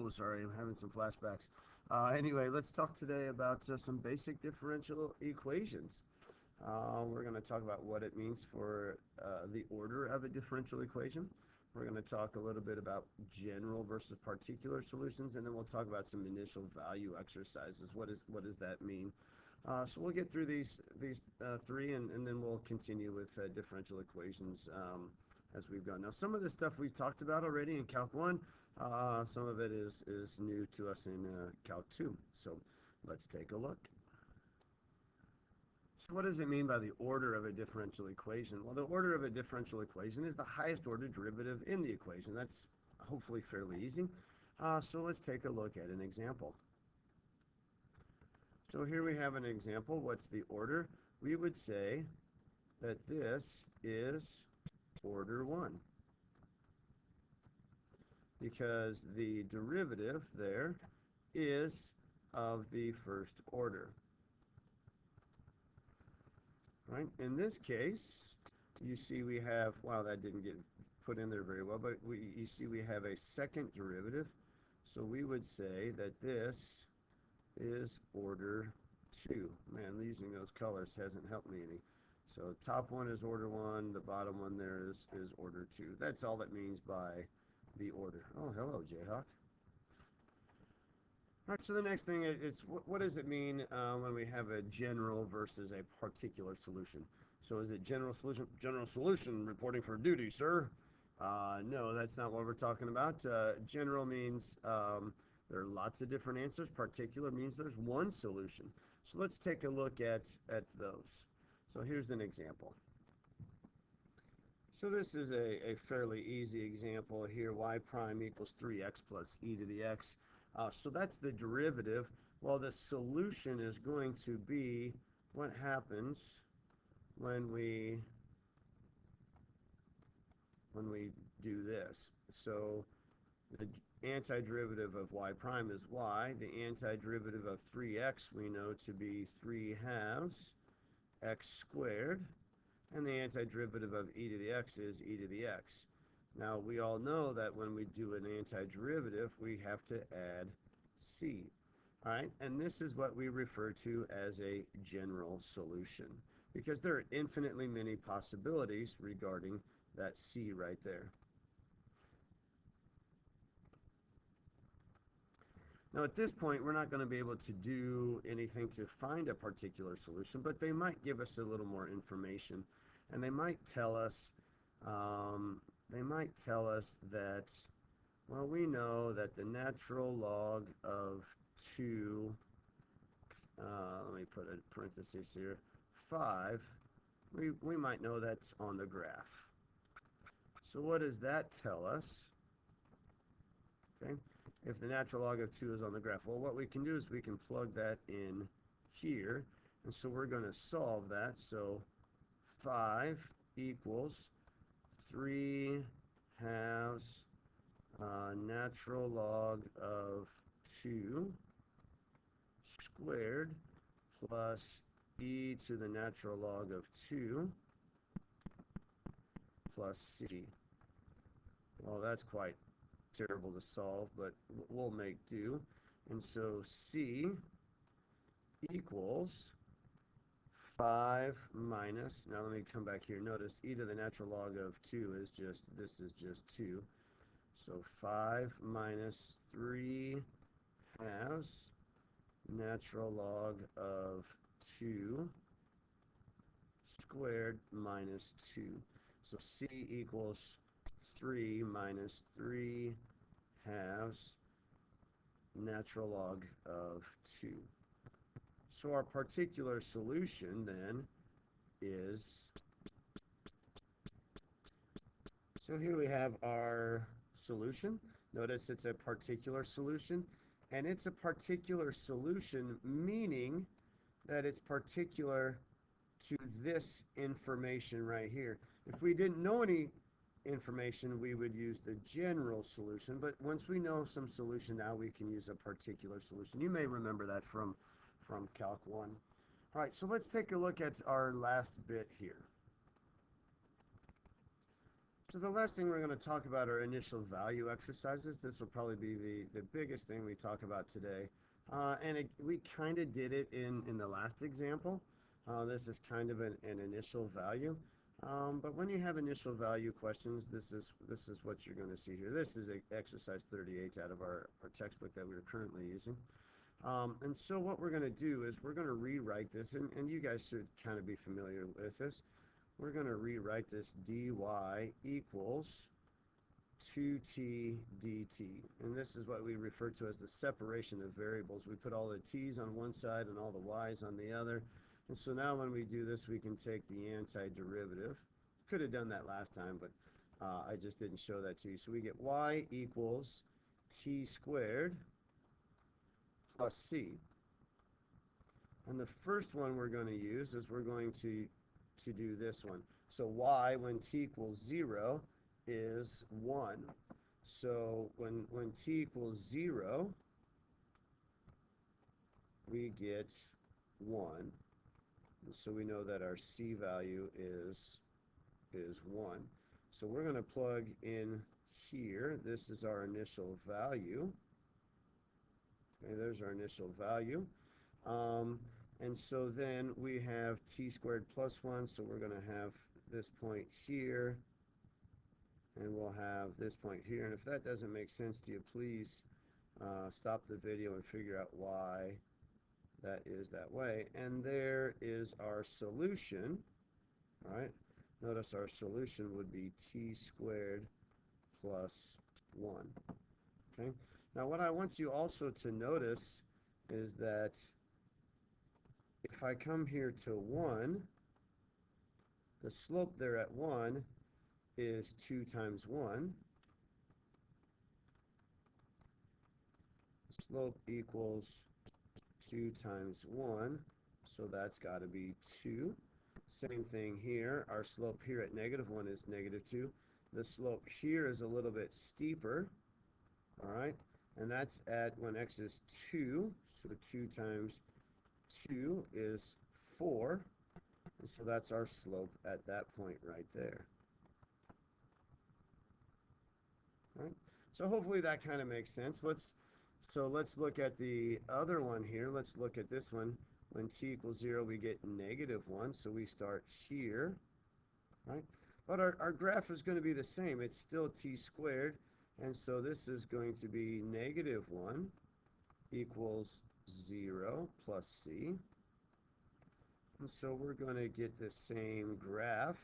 Oh, sorry, I'm having some flashbacks. Anyway, let's talk today about some basic differential equations. We're going to talk about what it means for the order of a differential equation. We're going to talk a little bit about general versus particular solutions, and then we'll talk about some initial value exercises. What does that mean? So we'll get through these three, and then we'll continue with differential equations as we've gone. Now, some of the stuff we've talked about already in Calc 1, some of it is new to us in Calc 2. So let's take a look. So what does it mean by the order of a differential equation? Well, the order of a differential equation is the highest order derivative in the equation. That's hopefully fairly easy. So let's take a look at an example. So here we have an example. What's the order? We would say that this is order 1 because the derivative there is of the first order. Right? In this case, you see we have, wow, that didn't get put in there very well, but you see we have a second derivative. So we would say that this is order 2. Man, using those colors hasn't helped me any. So top one is order 1, the bottom one there is order 2. That's all it means by the order. Oh, hello, Jayhawk. All right, so the next thing is what does it mean when we have a general versus a particular solution? So is it general solution? General solution reporting for duty, sir. No, that's not what we're talking about. General means there are lots of different answers. Particular means there's one solution. So let's take a look at those. So here's an example. So this is a fairly easy example here. Y prime equals 3x plus e to the x. So that's the derivative. Well, the solution is going to be what happens when we do this. So the antiderivative of y prime is y. The antiderivative of 3x we know to be 3 halves x squared. And the antiderivative of e to the x is e to the x. Now, we all know that when we do an antiderivative, we have to add c. All right, and this is what we refer to as a general solution because there are infinitely many possibilities regarding that c right there. Now, at this point, we're not going to be able to do anything to find a particular solution, but they might give us a little more information, and they might tell us that, well, we know that the natural log of 2, let me put a parenthesis here, 5, we might know that's on the graph. So what does that tell us? Okay, if the natural log of 2 is on the graph, well, what we can do is we can plug that in here, and so we're going to solve that. So 5 equals 3 halves natural log of 2 squared plus e to the natural log of 2 plus c. Well, that's quite terrible to solve, but we'll make do. And so c equals 5 minus, now let me come back here, notice e to the natural log of 2 is just, this is just 2. So 5 minus 3 halves natural log of 2 squared minus 2. So c equals 3 minus 3 halves natural log of 2. So our particular solution then is, so here we have our solution. Notice it's a particular solution, and it's a particular solution meaning that it's particular to this information right here. If we didn't know any information, we would use the general solution, but once we know some solution, now we can use a particular solution. You may remember that from Calc 1. All right, so let's take a look at our last bit here. So the last thing we're going to talk about are initial value exercises. This will probably be the biggest thing we talk about today. We kind of did it in the last example. This is kind of an initial value. But when you have initial value questions, this is what you're going to see here. This is exercise 38 out of our textbook that we're currently using. And so what we're going to do is we're going to rewrite this, and you guys should kind of be familiar with this. We're going to rewrite this dy equals 2t dt. And this is what we refer to as the separation of variables. We put all the t's on one side and all the y's on the other. And so now when we do this, we can take the antiderivative. Could have done that last time, but I just didn't show that to you. So we get y equals t squared plus c. And the first one we're going to use is we're going to do this one. So y, when t equals 0, is 1. So when t equals 0, we get 1. And so we know that our c value is 1. So we're going to plug in here. This is our initial value. Okay, there's our initial value. And so then we have t squared plus 1, so we're going to have this point here, and we'll have this point here. And if that doesn't make sense to you, please stop the video and figure out why that is that way. And there is our solution. All right, notice our solution would be t squared plus 1. Okay, now what I want you also to notice is that if I come here to 1, the slope there at 1 is 2 times 1. Slope equals 2 times 1, so that's got to be 2. Same thing here. Our slope here at -1 is -2. The slope here is a little bit steeper, all right? And that's at when x is 2, so 2 times 2 is 4. And so that's our slope at that point right there. All right? So hopefully that kind of makes sense. Let's look at the other one here. Let's look at this one. When t equals 0, we get -1, so we start here, right? But our graph is going to be the same. It's still t squared, and so this is going to be -1 equals 0 plus c. And so we're going to get the same graph.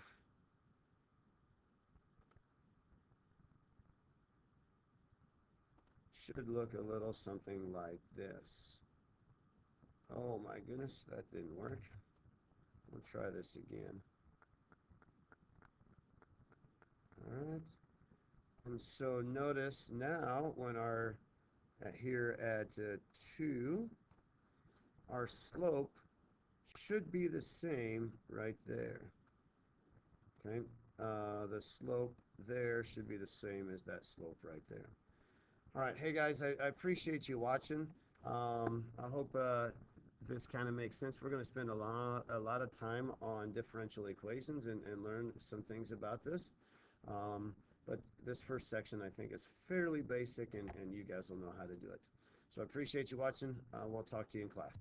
Should look a little something like this. Oh my goodness, that didn't work. We'll try this again. All right. And so notice now when our here at 2, our slope should be the same right there. Okay, the slope there should be the same as that slope right there. All right, hey guys, I appreciate you watching. I hope this kind of makes sense. We're going to spend a lot of time on differential equations and learn some things about this. But this first section I think is fairly basic, and you guys will know how to do it. So I appreciate you watching. We'll talk to you in class.